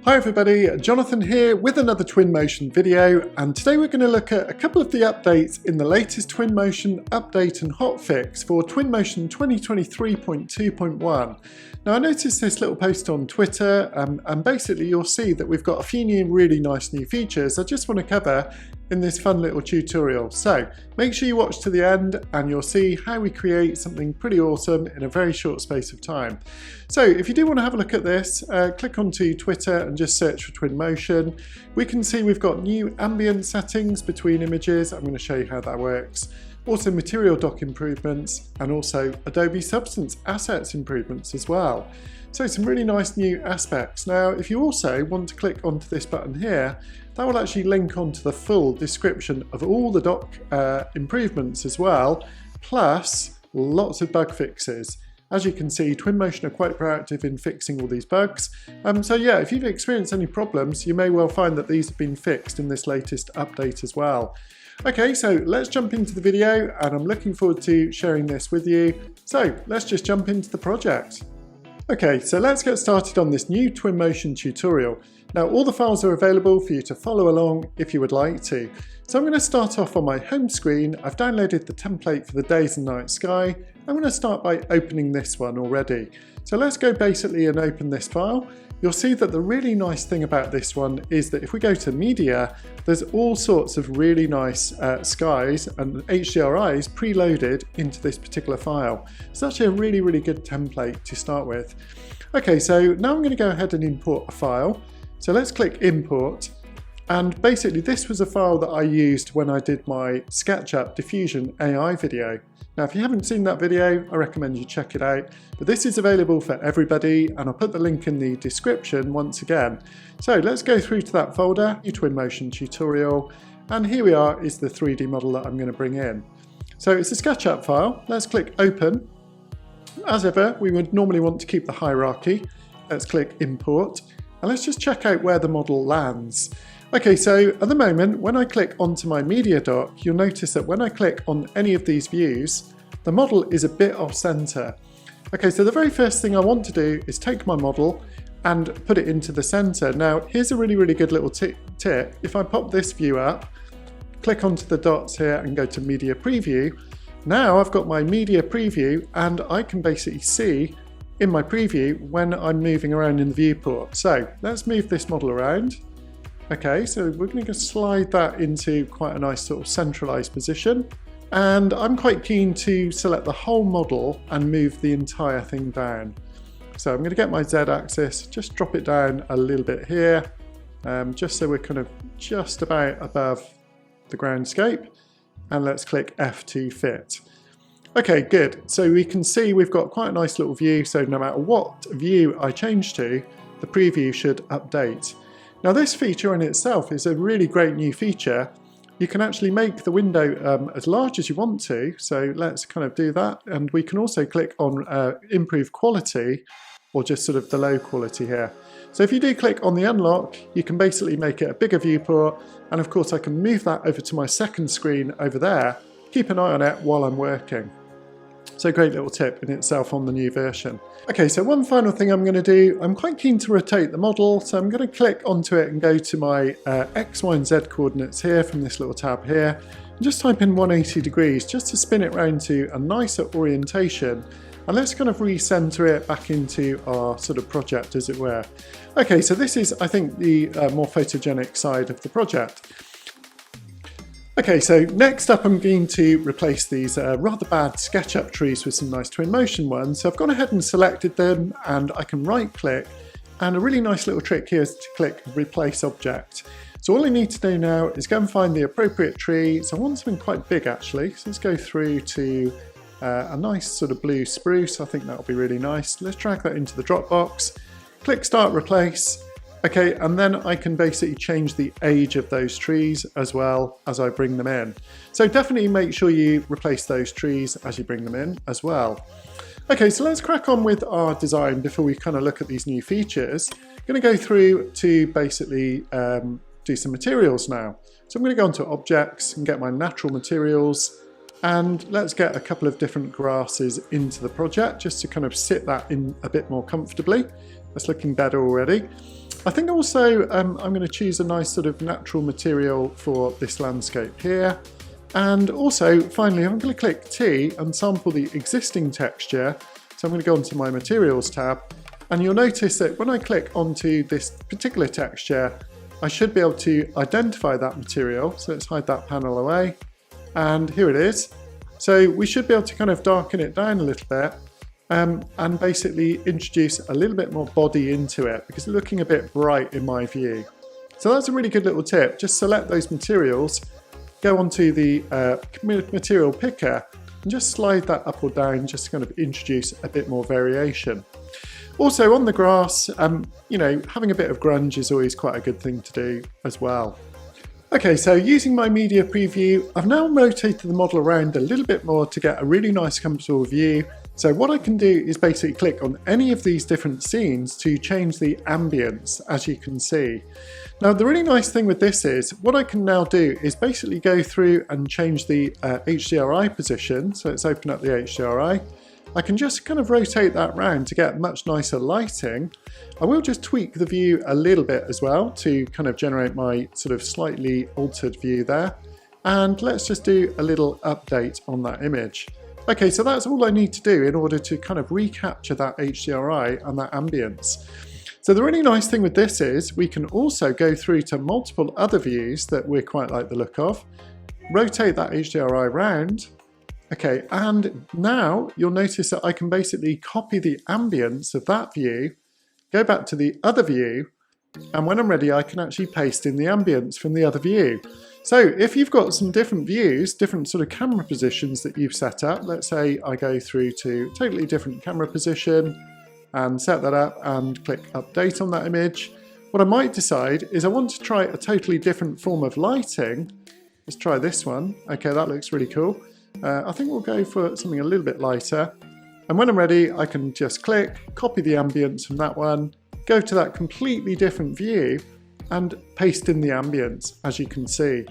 Hi everybody, Jonathan here with another Twinmotion video, and today we're going to look at a couple of the updates in the latest Twinmotion update and hotfix for Twinmotion 2023.2.1. Now I noticed this little post on Twitter and basically you'll see that we've got a few really nice new features I just want to cover in this fun little tutorial. So make sure you watch to the end and you'll see how we create something pretty awesome in a very short space of time. So if you do want to have a look at this, click onto Twitter and just search for Twinmotion. We can see we've got new ambient settings between images. I'm going to show you how that works. Also material dock improvements and also Adobe Substance assets improvements as well. So some really nice new aspects. Now if you also want to click onto this button here, that will actually link onto the full description of all the dock improvements as well, plus lots of bug fixes. As you can see, Twinmotion are quite proactive in fixing all these bugs. So yeah, if you've experienced any problems, you may well find that these have been fixed in this latest update as well. Okay, so let's jump into the video and I'm looking forward to sharing this with you. So let's just jump into the project. Okay, so let's get started on this new Twinmotion tutorial. Now all the files are available for you to follow along if you would like to. So I'm going to start off on my home screen. I've downloaded the template for the days and night sky. I'm going to start by opening this one already. So let's go basically and open this file. You'll see that the really nice thing about this one is that if we go to media, there's all sorts of really nice skies and HDRIs preloaded into this particular file. It's actually a really good template to start with. Okay, so now I'm going to go ahead and import a file. So let's click import. And basically this was a file that I used when I did my SketchUp diffusion AI video. Now if you haven't seen that video, I recommend you check it out, but this is available for everybody and I'll put the link in the description once again. So let's go through to that folder, new Twinmotion tutorial, and here we are is the 3D model that I'm going to bring in. So it's a SketchUp file, let's click open. As ever, we would normally want to keep the hierarchy. Let's click import, and let's just check out where the model lands. Okay, so at the moment, when I click onto my media dock, you'll notice that when I click on any of these views, the model is a bit off center. Okay, so the very first thing I want to do is take my model and put it into the center. Now, here's a really good little tip. If I pop this view up, click onto the dots here and go to media preview, now I've got my media preview and I can basically see in my preview when I'm moving around in the viewport. So let's move this model around. Okay, so we're going to slide that into quite a nice sort of centralized position. And I'm quite keen to select the whole model and move the entire thing down. So I'm going to get my Z axis, just drop it down a little bit here, just so we're kind of just about above the groundscape. And let's click F to fit. Okay, good. So we can see we've got quite a nice little view. So no matter what view I change to, the preview should update. Now this feature in itself is a really great new feature. You can actually make the window as large as you want to, so let's kind of do that. And we can also click on improve quality or just sort of the low quality here. So if you do click on the unlock, you can basically make it a bigger viewport, and of course I can move that over to my second screen over there, keep an eye on it while I'm working. So great little tip in itself on the new version. Okay, so one final thing I'm going to do, I'm quite keen to rotate the model, so I'm going to click onto it and go to my X, Y and Z coordinates here from this little tab here, and just type in 180 degrees just to spin it round to a nicer orientation, and let's kind of recenter it back into our sort of project as it were. Okay, so this is I think the more photogenic side of the project. Okay, so next up I'm going to replace these rather bad SketchUp trees with some nice Twinmotion ones. So I've gone ahead and selected them and I can right click, and a really nice little trick here is to click replace object. So all I need to do now is go and find the appropriate tree. So I want something quite big actually, so let's go through to a nice sort of blue spruce. I think that'll be really nice. Let's drag that into the Dropbox, click start replace. Okay, and then I can basically change the age of those trees as well as I bring them in. So definitely make sure you replace those trees as you bring them in as well. Okay, so let's crack on with our design before we kind of look at these new features. I'm going to go through to basically do some materials now. So I'm going to go into objects and get my natural materials, and let's get a couple of different grasses into the project just to kind of sit that in a bit more comfortably. That's looking better already. I think also I'm going to choose a nice sort of natural material for this landscape here. And also, finally, I'm going to click T and sample the existing texture. So I'm going to go onto my Materials tab, and you'll notice that when I click onto this particular texture, I should be able to identify that material. So let's hide that panel away. And here it is. So we should be able to kind of darken it down a little bit and basically introduce a little bit more body into it because it's looking a bit bright in my view. So that's a really good little tip. Just select those materials, go onto the material picker and just slide that up or down just to kind of introduce a bit more variation. Also on the grass, you know, having a bit of grunge is always quite a good thing to do as well. Okay, so using my media preview, I've now rotated the model around a little bit more to get a really nice comfortable view. So what I can do is basically click on any of these different scenes to change the ambience, as you can see. Now the really nice thing with this is, what I can now do is basically go through and change the HDRI position. So let's open up the HDRI. I can just kind of rotate that round to get much nicer lighting. I will just tweak the view a little bit as well to kind of generate my sort of slightly altered view there. And let's just do a little update on that image. Okay, so that's all I need to do in order to kind of recapture that HDRI and that ambience. So the really nice thing with this is we can also go through to multiple other views that we quite like the look of, rotate that HDRI round. Okay, and now you'll notice that I can basically copy the ambience of that view, go back to the other view, and when I'm ready I can actually paste in the ambience from the other view. So if you've got some different views, different sort of camera positions that you've set up, let's say I go through to totally different camera position and set that up and click update on that image. What I might decide is I want to try a totally different form of lighting. Let's try this one. Okay, that looks really cool. I think we'll go for something a little bit lighter. And when I'm ready, I can just click, copy the ambience from that one, go to that completely different view and paste in the ambience, as you can see.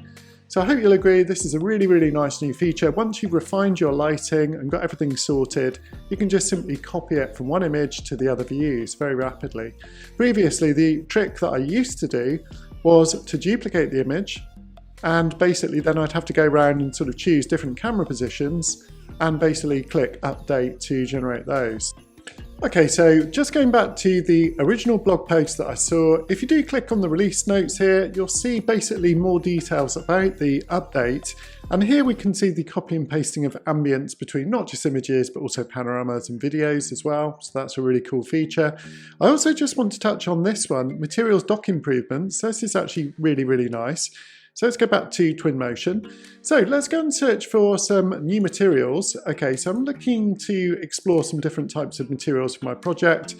So I hope you'll agree this is a really, really nice new feature. Once you've refined your lighting and got everything sorted, you can just simply copy it from one image to the other views very rapidly. Previously, the trick that I used to do was to duplicate the image, and basically then I'd have to go around and sort of choose different camera positions and basically click update to generate those. Okay, so just going back to the original blog post that I saw, if you do click on the release notes here, you'll see basically more details about the update. And here we can see the copy and pasting of ambience between not just images, but also panoramas and videos as well. So that's a really cool feature. I also just want to touch on this one, materials dock improvements. This is actually really, really nice. So let's go back to Twinmotion. So let's go and search for some new materials. Okay, so I'm looking to explore some different types of materials for my project.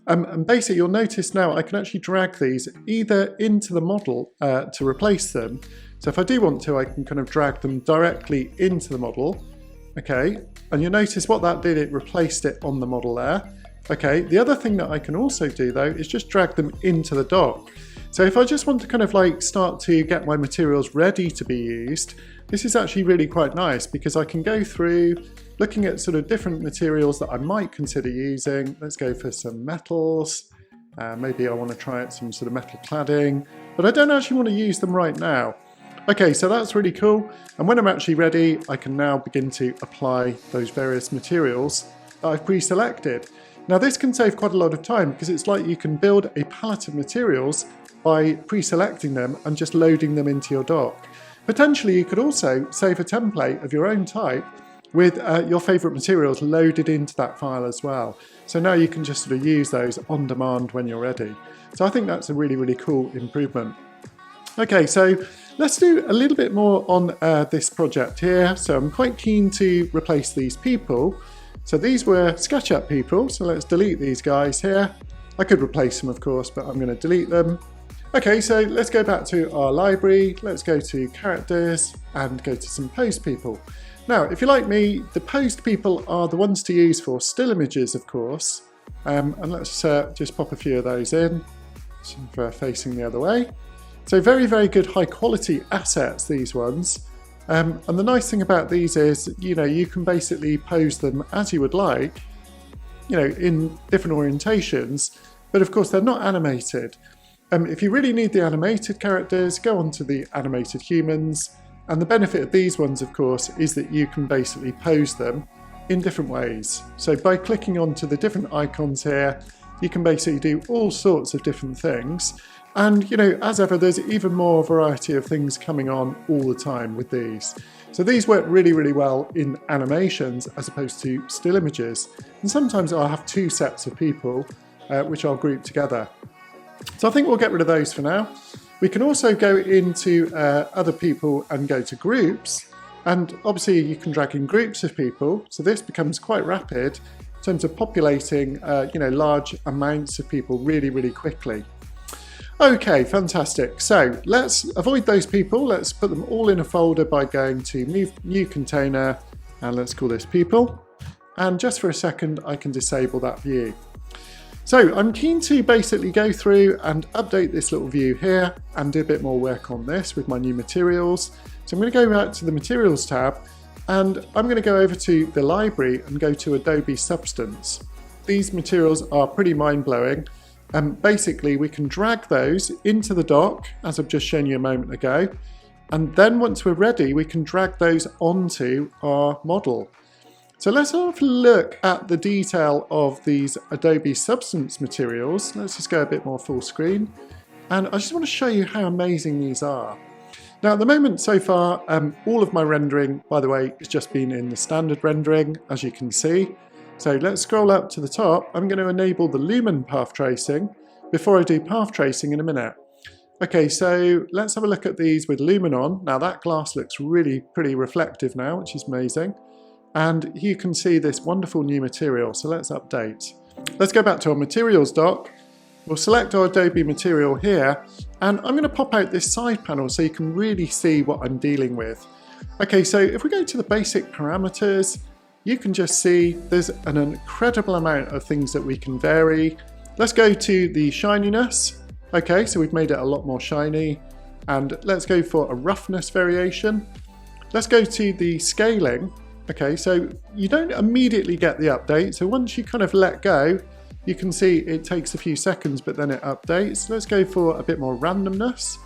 And basically you'll notice now I can actually drag these either into the model to replace them. So if I do want to, I can kind of drag them directly into the model. Okay, and you'll notice what that did, it replaced it on the model there. Okay, the other thing that I can also do though is just drag them into the dock. So if I just want to kind of like start to get my materials ready to be used, this is actually really quite nice because I can go through looking at sort of different materials that I might consider using. Let's go for some metals. Maybe I want to try out some sort of metal cladding, but I don't actually want to use them right now. Okay, so that's really cool. And when I'm actually ready, I can now begin to apply those various materials that I've pre-selected. Now this can save quite a lot of time because it's like you can build a palette of materials by pre-selecting them and just loading them into your dock. Potentially you could also save a template of your own type with your favourite materials loaded into that file as well. So now you can just sort of use those on demand when you're ready. So I think that's a really, really cool improvement. Okay, so let's do a little bit more on this project here. So I'm quite keen to replace these people. So these were SketchUp people, so let's delete these guys here. I could replace them of course, but I'm going to delete them. Okay, so let's go back to our library, let's go to characters and go to some posed people. Now, if you're like me, the posed people are the ones to use for still images, of course. And let's just pop a few of those in, for facing the other way. So very, very good high quality assets, these ones. And the nice thing about these is, you know, you can basically pose them as you would like, you know, in different orientations, but of course they're not animated. If you really need the animated characters, go on to the animated humans. And the benefit of these ones, of course, is that you can basically pose them in different ways. So by clicking onto the different icons here, you can basically do all sorts of different things. And, you know, as ever, there's even more variety of things coming on all the time with these. So these work really, really well in animations as opposed to still images. And sometimes I'll have two sets of people, which I'll group together. So I think we'll get rid of those for now. We can also go into other people and go to groups. And obviously you can drag in groups of people. So this becomes quite rapid in terms of populating, you know, large amounts of people really, really quickly. Okay, fantastic. So let's avoid those people. Let's put them all in a folder by going to new container, and let's call this people. And just for a second, I can disable that view. So I'm keen to basically go through and update this little view here and do a bit more work on this with my new materials. So I'm going to go back to the materials tab, and I'm going to go over to the library and go to Adobe Substance. These materials are pretty mind-blowing. Basically, we can drag those into the dock, as I've just shown you a moment ago. And then once we're ready, we can drag those onto our model. So let's have a look at the detail of these Adobe Substance materials. Let's just go a bit more full screen. And I just want to show you how amazing these are. Now at the moment so far, all of my rendering, by the way, has just been in the standard rendering, as you can see. So let's scroll up to the top. I'm going to enable the lumen path tracing before I do path tracing in a minute. Okay, so let's have a look at these with lumen on. Now that glass looks really pretty reflective now, which is amazing. And you can see this wonderful new material. So let's update. Let's go back to our materials dock. We'll select our Adobe material here, and I'm going to pop out this side panel so you can really see what I'm dealing with. Okay, so if we go to the basic parameters, you can just see there's an incredible amount of things that we can vary. Let's go to the shininess. Okay, so we've made it a lot more shiny. And let's go for a roughness variation. Let's go to the scaling. Okay, so you don't immediately get the update. So once you kind of let go, you can see it takes a few seconds, but then it updates. Let's go for a bit more randomness.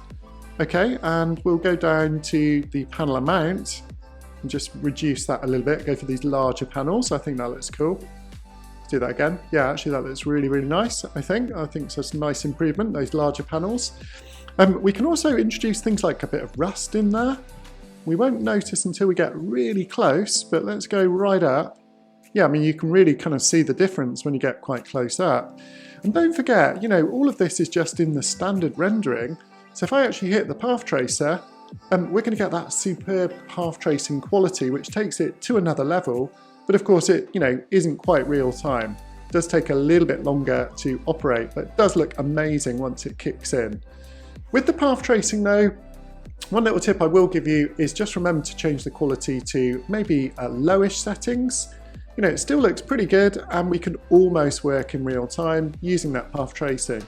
Okay, and we'll go down to the panel amount and just reduce that a little bit, go for these larger panels. I think that looks cool. Let's do that again. Yeah, actually that looks really, really nice, I think. I think it's a nice improvement, those larger panels. We can also introduce things like a bit of rust in there. We won't notice until we get really close, but let's go right up. Yeah, I mean, you can really kind of see the difference when you get quite close up. And don't forget, you know, all of this is just in the standard rendering. So if I actually hit the path tracer, we're going to get that superb path tracing quality, which takes it to another level. But of course, it, you know, isn't quite real time. It does take a little bit longer to operate, but it does look amazing once it kicks in. With the path tracing though, one little tip I will give you is just remember to change the quality to maybe lowish settings. You know, it still looks pretty good, and we can almost work in real time using that path tracing.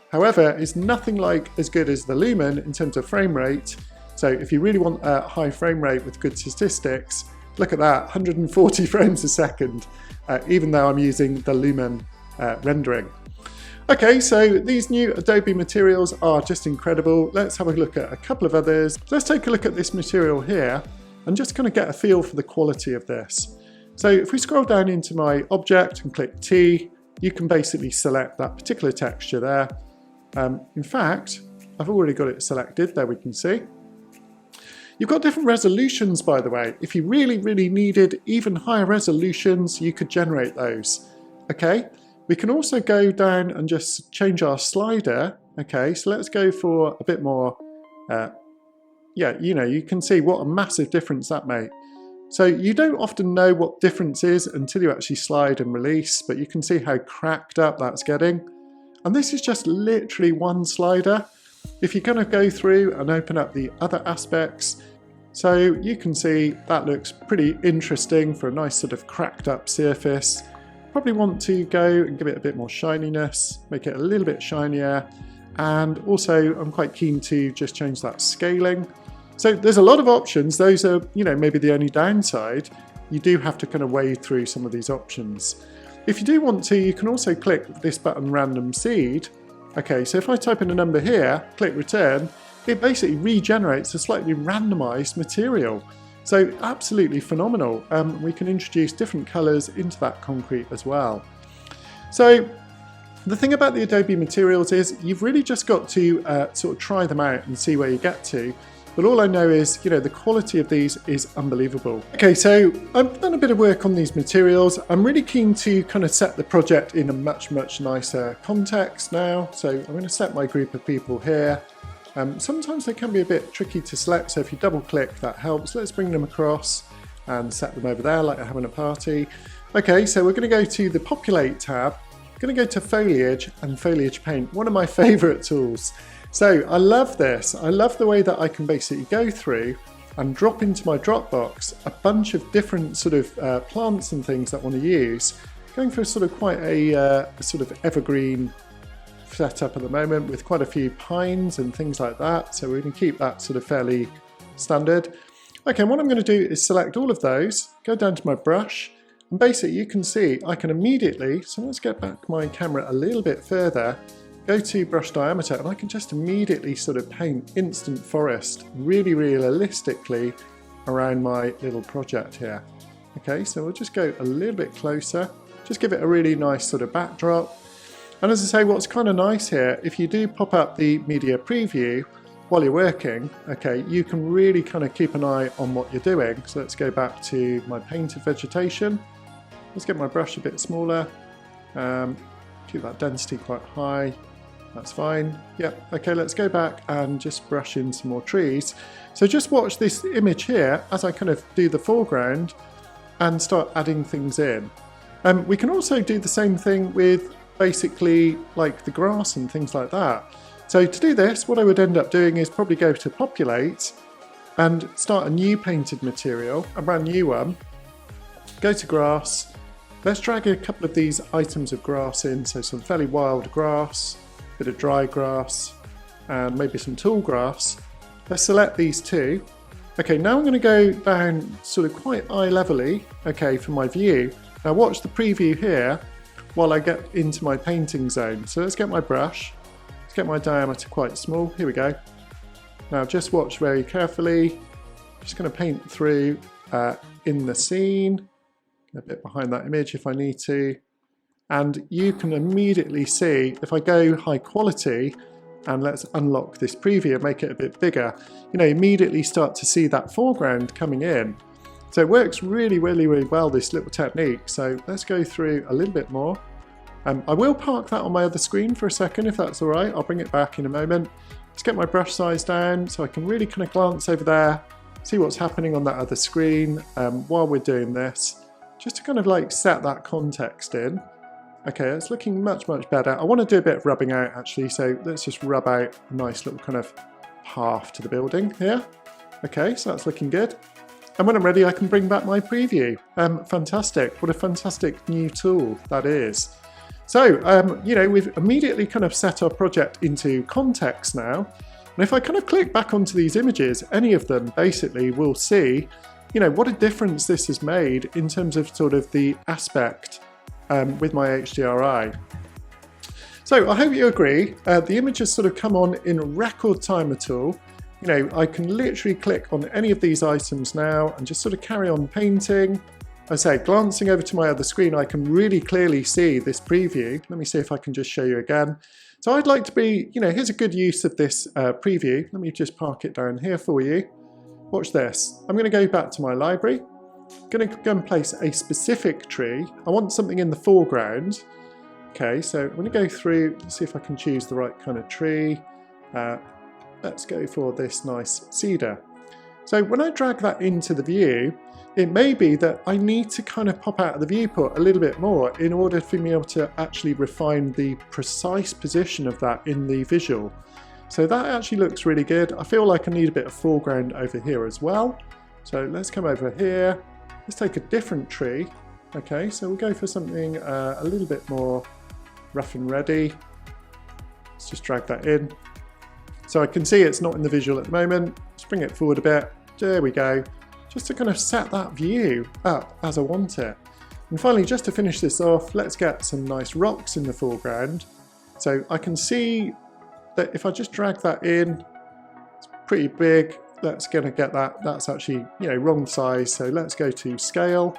However, it's nothing like as good as the lumen in terms of frame rate. So if you really want a high frame rate with good statistics, look at that, 140 frames a second, even though I'm using the lumen rendering. Okay, so these new Adobe materials are just incredible. Let's have a look at a couple of others. Let's take a look at this material here and just kind of get a feel for the quality of this. So if we scroll down into my object and click T, you can basically select that particular texture there. In fact, I've already got it selected, there we can see. You've got different resolutions, by the way. If you really, really needed even higher resolutions, you could generate those. Okay, we can also go down and just change our slider. Okay, so let's go for a bit more, yeah, you know, you can see what a massive difference that makes. So you don't often know what difference is until you actually slide and release, but you can see how cracked up that's getting. And this is just literally one slider. If you kind of go through and open up the other aspects, so you can see that looks pretty interesting for a nice sort of cracked up surface. Probably want to go and give it a bit more shininess, make it a little bit shinier. And also I'm quite keen to just change that scaling. So there's a lot of options. Those are, you know, maybe the only downside. You do have to kind of wade through some of these options. If you do want to, you can also click this button, Random Seed, Okay, so if I type in a number here, click return, it basically regenerates a slightly randomized material. So absolutely phenomenal. We can introduce different colors into that concrete as well. So the thing about the Adobe materials is you've really just got to sort of try them out and see where you get to. But all I know is, you know, the quality of these is unbelievable. Okay, so I've done a bit of work on these materials. I'm really keen to kind of set the project in a much nicer context now. So I'm going to set my group of people here. Sometimes they can be a bit tricky to select, so if you double click, that helps. Let's bring them across and set them over there like they're having a party. Okay, so we're going to go to the Populate tab. I'm going to go to Foliage and Foliage Paint, one of my favorite tools. So I love this. I love the way that I can basically go through and drop into my Dropbox a bunch of different sort of plants and things that I want to use. Going for sort of quite a sort of evergreen setup at the moment with quite a few pines and things like that. So we're going to keep that sort of fairly standard. Okay, and what I'm going to do is select all of those, go down to my brush, and basically you can see I can immediately, so let's get back my camera a little bit further, go to brush diameter, and I can just immediately sort of paint instant forest really realistically around my little project here. Okay, so we'll just go a little bit closer, just give it a really nice sort of backdrop. And as I say, what's kind of nice here, if you do pop up the media preview while you're working, okay, you can really kind of keep an eye on what you're doing. So let's go back to my painted vegetation. Let's get my brush a bit smaller. Keep that density quite high. That's fine. Yep. Okay, let's go back and just brush in some more trees. So just watch this image here as I kind of do the foreground and start adding things in. We can also do the same thing with basically like the grass and things like that. So to do this, what I would end up doing is probably go to Populate and start a new painted material, a brand new one. Go to grass. Let's drag a couple of these items of grass in, so some fairly wild grass, a bit of dry grass, and maybe some tall grass. Let's select these two. Okay, now I'm going to go down sort of quite eye levelly, okay, for my view. Now watch the preview here while I get into my painting zone. So let's get my brush, let's get my diameter quite small, here we go. Now just watch very carefully, just going to paint through in the scene, a bit behind that image if I need to, and you can immediately see, if I go high quality, and let's unlock this preview and make it a bit bigger, you know, immediately start to see that foreground coming in. So it works really well, this little technique. So let's go through a little bit more. I will park that on my other screen for a second if that's all right. I'll bring it back in a moment. Let's get my brush size down so I can really kind of glance over there, see what's happening on that other screen while we're doing this, just to kind of like set that context in. Okay, it's looking much better. I want to do a bit of rubbing out actually, so let's just rub out a nice little kind of path to the building here. Okay, so that's looking good. And when I'm ready, I can bring back my preview. Fantastic, what a fantastic new tool that is. So, you know, we've immediately kind of set our project into context now. And if I kind of click back onto these images, any of them basically will see, you know, what a difference this has made in terms of sort of the aspect with my HDRI. So I hope you agree. The image has sort of come on in record time at all. You know, I can literally click on any of these items now and just sort of carry on painting. As I say, glancing over to my other screen, I can really clearly see this preview. Let me see if I can just show you again. So I'd like to be, you know, here's a good use of this preview. Let me just park it down here for you. Watch this. I'm going to go back to my library. I'm going to go and place a specific tree. I want something in the foreground. Okay, so I'm going to go through, let's see if I can choose the right kind of tree. Let's go for this nice cedar. So when I drag that into the view, it may be that I need to kind of pop out of the viewport a little bit more in order for me to actually refine the precise position of that in the visual. So that actually looks really good. I feel like I need a bit of foreground over here as well. So let's come over here. Let's take a different tree. Okay, so we'll go for something a little bit more rough and ready. Let's just drag that in. So I can see it's not in the visual at the moment. Let's bring it forward a bit. There we go. Just to kind of set that view up as I want it. And finally, just to finish this off, let's get some nice rocks in the foreground. So I can see that if I just drag that in, it's pretty big. Let's gonna get that, that's actually, you know, wrong size. So let's go to scale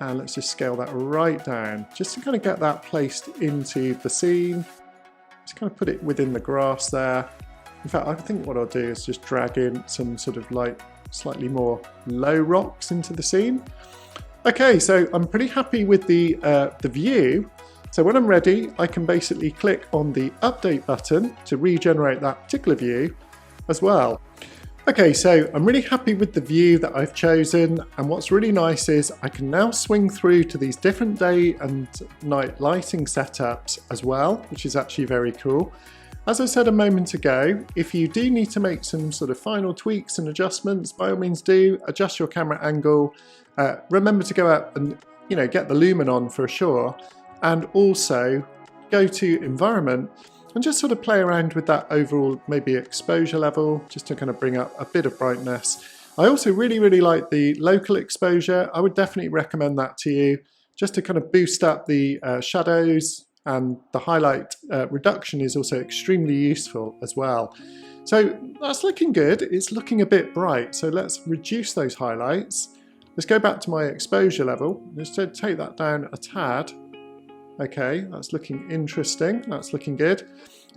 and let's just scale that right down, just to kind of get that placed into the scene. Just kind of put it within the grass there. In fact, I think what I'll do is just drag in some sort of like slightly more low rocks into the scene. Okay, so I'm pretty happy with the view. So when I'm ready, I can basically click on the update button to regenerate that particular view as well. Okay, so I'm really happy with the view that I've chosen, and what's really nice is I can now swing through to these different day and night lighting setups as well, which is actually very cool. As I said a moment ago, if you do need to make some sort of final tweaks and adjustments, by all means do adjust your camera angle. Remember to go out and, you know, get the lumen on for sure, and also go to environment and just sort of play around with that overall maybe exposure level, just to kind of bring up a bit of brightness. I also really like the local exposure. I would definitely recommend that to you, just to kind of boost up the shadows, and the highlight reduction is also extremely useful as well. So that's looking good. It's looking a bit bright. So let's reduce those highlights. Let's go back to my exposure level. Let's take that down a tad. Okay, that's looking interesting. That's looking good.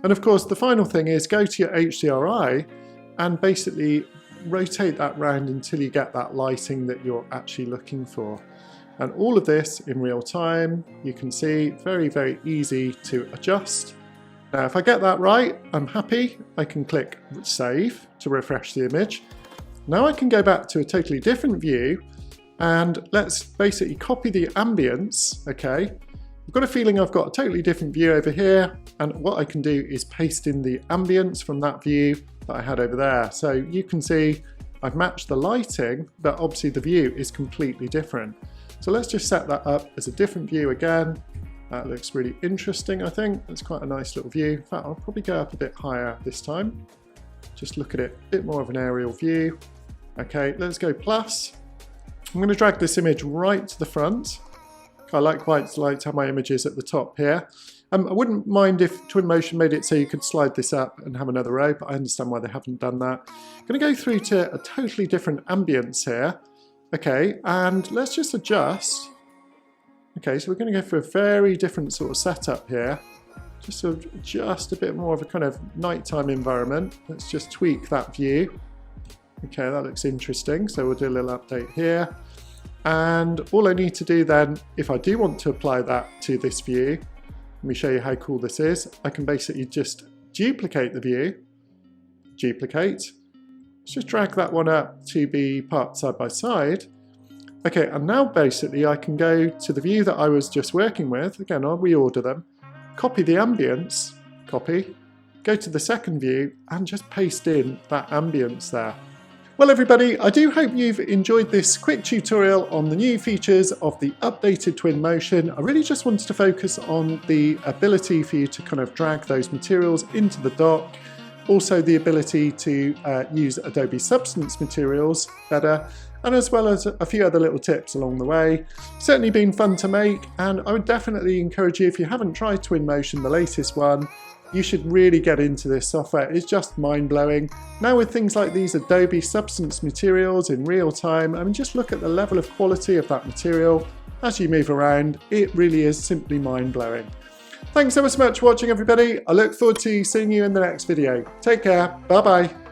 And of course, the final thing is go to your HDRI and basically rotate that round until you get that lighting that you're actually looking for. And all of this in real time, you can see very easy to adjust. Now, if I get that right, I'm happy. I can click save to refresh the image. Now I can go back to a totally different view, and let's basically copy the ambience, okay? I've got a feeling I've got a totally different view over here, and what I can do is paste in the ambience from that view that I had over there. So you can see I've matched the lighting, but obviously the view is completely different. So let's just set that up as a different view again. That looks really interesting, I think. That's quite a nice little view. In fact, I'll probably go up a bit higher this time. Just look at it, a bit more of an aerial view. Okay, let's go plus. I'm going to drag this image right to the front. I quite like to have my images at the top here. I wouldn't mind if Twinmotion made it so you could slide this up and have another row, but I understand why they haven't done that. I'm going to go through to a totally different ambience here. Okay, and let's just adjust. Okay, so we're going to go for a very different sort of setup here. Just sort of adjust a bit more of a kind of nighttime environment. Let's just tweak that view. Okay, that looks interesting. So we'll do a little update here. And all I need to do then, if I do want to apply that to this view, let me show you how cool this is. I can basically just duplicate the view, duplicate. Let's just drag that one up to be parked side by side. Okay, and now basically I can go to the view that I was just working with. Again, I'll reorder them. Copy the ambience, copy, go to the second view and just paste in that ambience there. Well everybody, I do hope you've enjoyed this quick tutorial on the new features of the updated Twinmotion. I really just wanted to focus on the ability for you to kind of drag those materials into the dock. Also the ability to use Adobe Substance materials better, and as well as a few other little tips along the way. Certainly been fun to make, and I would definitely encourage you, if you haven't tried Twinmotion, the latest one, you should really get into this software. It's just mind-blowing. Now with things like these Adobe Substance materials in real time, I mean, just look at the level of quality of that material as you move around. It really is simply mind-blowing. Thanks ever so much for watching everybody. I look forward to seeing you in the next video. Take care, bye bye.